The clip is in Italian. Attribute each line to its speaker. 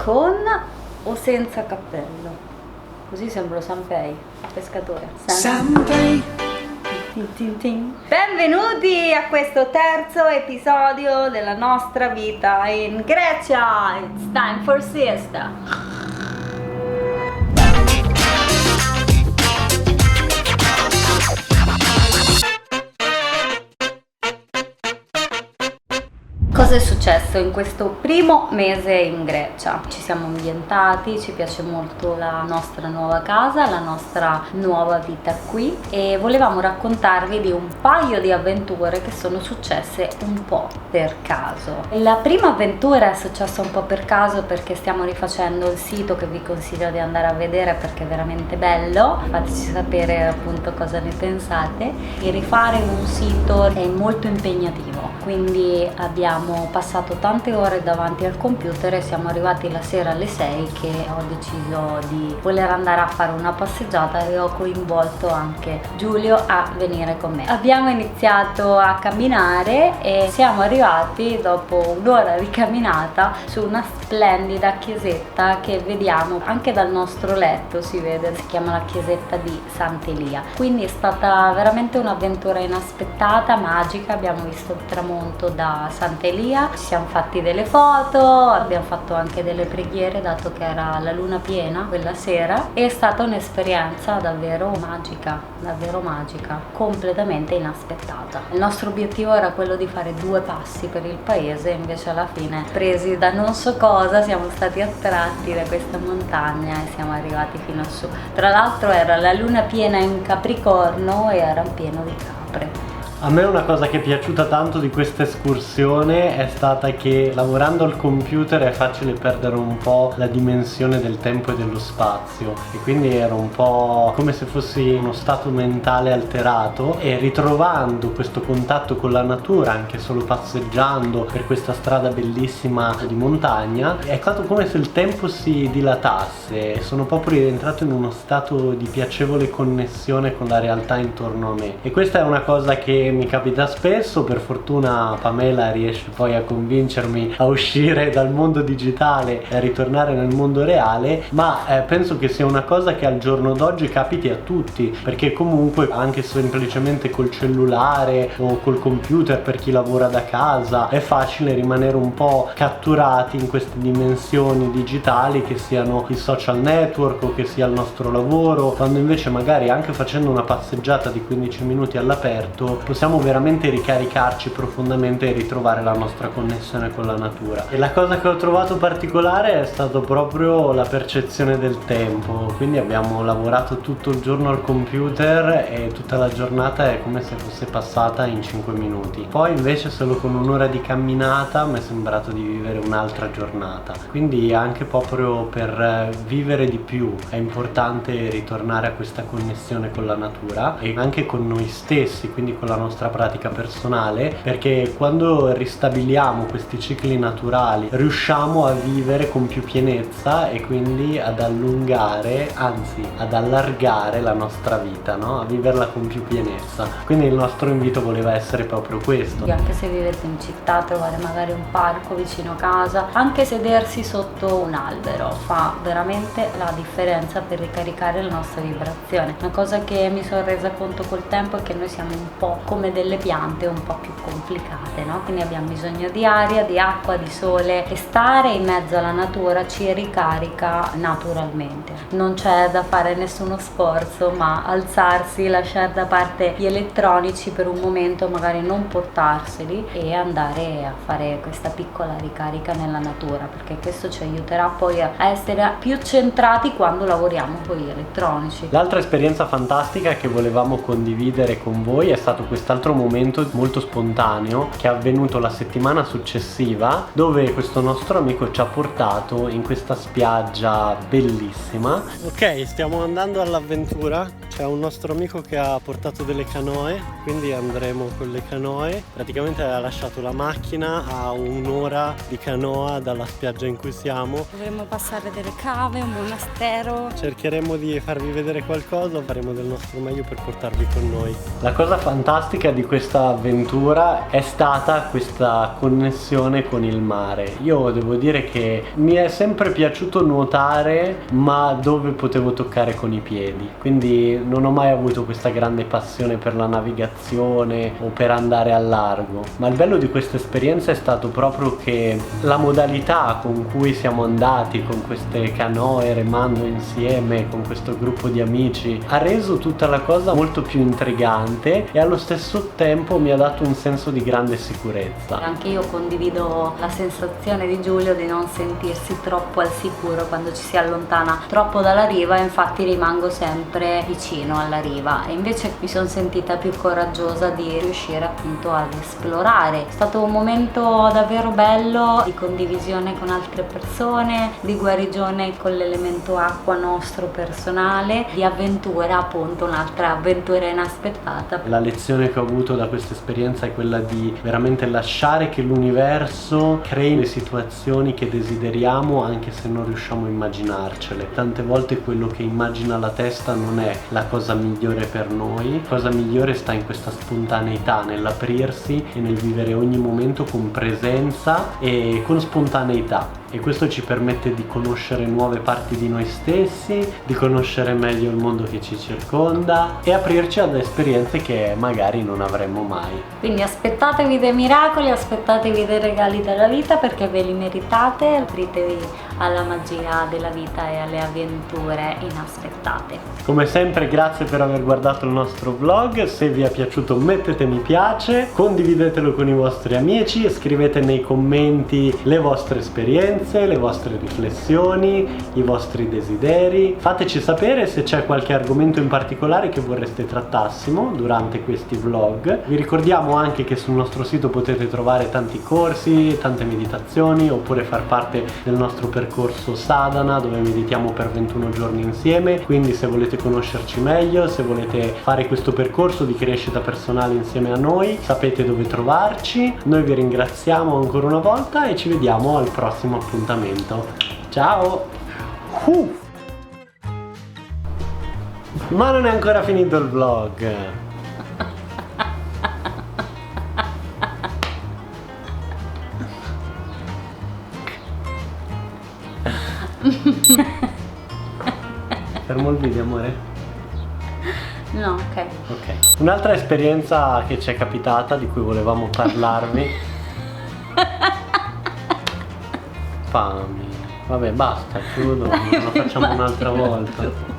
Speaker 1: con o senza cappello? Così sembro Sanpei, pescatore.
Speaker 2: Sanpei.
Speaker 1: Benvenuti a questo terzo episodio della nostra vita in Grecia. It's time for siesta. Cosa è successo in questo primo mese in Grecia? Ci siamo ambientati, ci piace molto la nostra nuova casa, la nostra nuova vita qui e volevamo raccontarvi di un paio di avventure che sono successe un po' per caso. La prima avventura è successa un po' per caso perché stiamo rifacendo il sito che vi consiglio di andare a vedere perché è veramente bello. Fateci sapere appunto cosa ne pensate. E rifare un sito è molto impegnativo, quindi abbiamo passato tante ore davanti al computer e siamo arrivati la sera alle 6 che ho deciso di voler andare a fare una passeggiata e ho coinvolto anche Giulio a venire con me. Abbiamo iniziato a camminare e siamo arrivati dopo un'ora di camminata su una splendida chiesetta che vediamo anche dal nostro letto, si vede, si chiama la chiesetta di Sant'Elia. Quindi è stata veramente un'avventura inaspettata, magica. Abbiamo visto il tramonto da Sant'Elia, ci siamo fatti delle foto, abbiamo fatto anche delle preghiere dato che era la luna piena quella sera. È stata un'esperienza davvero magica, completamente inaspettata. Il nostro obiettivo era quello di fare 2 passi per il paese, invece alla fine, presi da non so cosa, siamo stati attratti da questa montagna e siamo arrivati fino a su. Tra l'altro era la luna piena in Capricorno e era pieno di capre.
Speaker 2: A me una cosa che è piaciuta tanto di questa escursione è stata che lavorando al computer è facile perdere un po' la dimensione del tempo e dello spazio e quindi era un po' come se fossi in uno stato mentale alterato e ritrovando questo contatto con la natura anche solo passeggiando per questa strada bellissima di montagna è stato come se il tempo si dilatasse e sono proprio rientrato in uno stato di piacevole connessione con la realtà intorno a me e questa è una cosa che mi capita spesso. Per fortuna Pamela riesce poi a convincermi a uscire dal mondo digitale e a ritornare nel mondo reale, ma penso che sia una cosa che al giorno d'oggi capiti a tutti, perché comunque anche semplicemente col cellulare o col computer per chi lavora da casa è facile rimanere un po' catturati in queste dimensioni digitali, che siano i social network o che sia il nostro lavoro, quando invece magari anche facendo una passeggiata di 15 minuti all'aperto possiamo veramente ricaricarci profondamente e ritrovare la nostra connessione con la natura. E la cosa che ho trovato particolare è stato proprio la percezione del tempo, quindi abbiamo lavorato tutto il giorno al computer e tutta la giornata è come se fosse passata in 5 minuti. Poi invece solo con un'ora di camminata mi è sembrato di vivere un'altra giornata, quindi anche proprio per vivere di più è importante ritornare a questa connessione con la natura e anche con noi stessi, quindi con la nostra pratica personale, perché quando ristabiliamo questi cicli naturali riusciamo a vivere con più pienezza e quindi ad allungare, anzi ad allargare la nostra vita, no? A viverla con più pienezza. Quindi il nostro invito voleva essere proprio questo.
Speaker 1: Anche se vivete in città, trovare magari un parco vicino a casa, anche sedersi sotto un albero fa veramente la differenza per ricaricare la nostra vibrazione. Una cosa che mi sono resa conto col tempo è che noi siamo un po' come delle piante un po' più complicate, no? Quindi abbiamo bisogno di aria, di acqua, di sole e stare in mezzo alla natura ci ricarica naturalmente. Non c'è da fare nessuno sforzo, ma alzarsi, lasciare da parte gli elettronici per un momento, magari non portarseli e andare a fare questa piccola ricarica nella natura, perché questo ci aiuterà poi a essere più centrati quando lavoriamo con gli elettronici.
Speaker 2: L'altra esperienza fantastica che volevamo condividere con voi è stato quest'altro momento molto spontaneo che è avvenuto la settimana successiva, dove questo nostro amico ci ha portato in questa spiaggia bellissima. Ok, stiamo andando all'avventura, C'è un nostro amico che ha portato delle canoe, quindi andremo con le canoe. Praticamente ha lasciato la macchina a un'ora di canoa dalla spiaggia in cui siamo.
Speaker 1: Dovremmo passare delle cave, un monastero.
Speaker 2: Cercheremo di farvi vedere qualcosa, faremo del nostro meglio per portarvi con noi. La cosa fantastica di questa avventura è stata questa connessione con il mare. Io devo dire che mi è sempre piaciuto nuotare, ma dove potevo toccare con i piedi. Quindi non ho mai avuto questa grande passione per la navigazione o per andare al largo. Ma il bello di questa esperienza è stato proprio che la modalità con cui siamo andati con queste canoe, remando insieme con questo gruppo di amici, ha reso tutta la cosa molto più intrigante e allo stesso tempo mi ha dato un senso di grande sicurezza.
Speaker 1: Anche io condivido la sensazione di Giulio di non sentirsi troppo al sicuro quando ci si allontana troppo dalla riva, infatti rimango sempre vicino alla riva, e invece mi sono sentita più coraggiosa di riuscire appunto ad esplorare. È stato un momento davvero bello di condivisione con altre persone, di guarigione con l'elemento acqua nostro personale, di avventura, appunto un'altra avventura inaspettata.
Speaker 2: La lezione che ho avuto da questa esperienza è quella di veramente lasciare che l'universo crei le situazioni che desideriamo anche se non riusciamo a immaginarcele. Tante volte quello che immagina la testa non è la cosa migliore per noi. La cosa migliore sta in questa spontaneità, nell'aprirsi e nel vivere ogni momento con presenza e con spontaneità. E questo ci permette di conoscere nuove parti di noi stessi, di conoscere meglio il mondo che ci circonda e aprirci ad esperienze che magari non avremmo mai.
Speaker 1: Quindi aspettatevi dei miracoli, aspettatevi dei regali dalla vita, perché ve li meritate. Apritevi alla magia della vita e alle avventure inaspettate.
Speaker 2: Come sempre, grazie per aver guardato il nostro vlog. Se vi è piaciuto mettete mi piace, condividetelo con i vostri amici e scrivete nei commenti le vostre esperienze, le vostre riflessioni, i vostri desideri. Fateci sapere se c'è qualche argomento in particolare che vorreste trattassimo durante questi vlog. Vi ricordiamo anche che sul nostro sito potete trovare tanti corsi, tante meditazioni, oppure far parte del nostro percorso Sadhana, dove meditiamo per 21 giorni insieme. Quindi se volete conoscerci meglio, se volete fare questo percorso di crescita personale insieme a noi, sapete dove trovarci. Noi vi ringraziamo ancora una volta e ci vediamo al prossimo appuntamento. Ciao! Ma non è ancora finito il vlog. Fermo il video, amore?
Speaker 1: No, ok.
Speaker 2: Ok. Un'altra esperienza che ci è capitata, di cui volevamo parlarvi. Fammi. Vabbè, basta, chiudo, lo facciamo un'altra volta.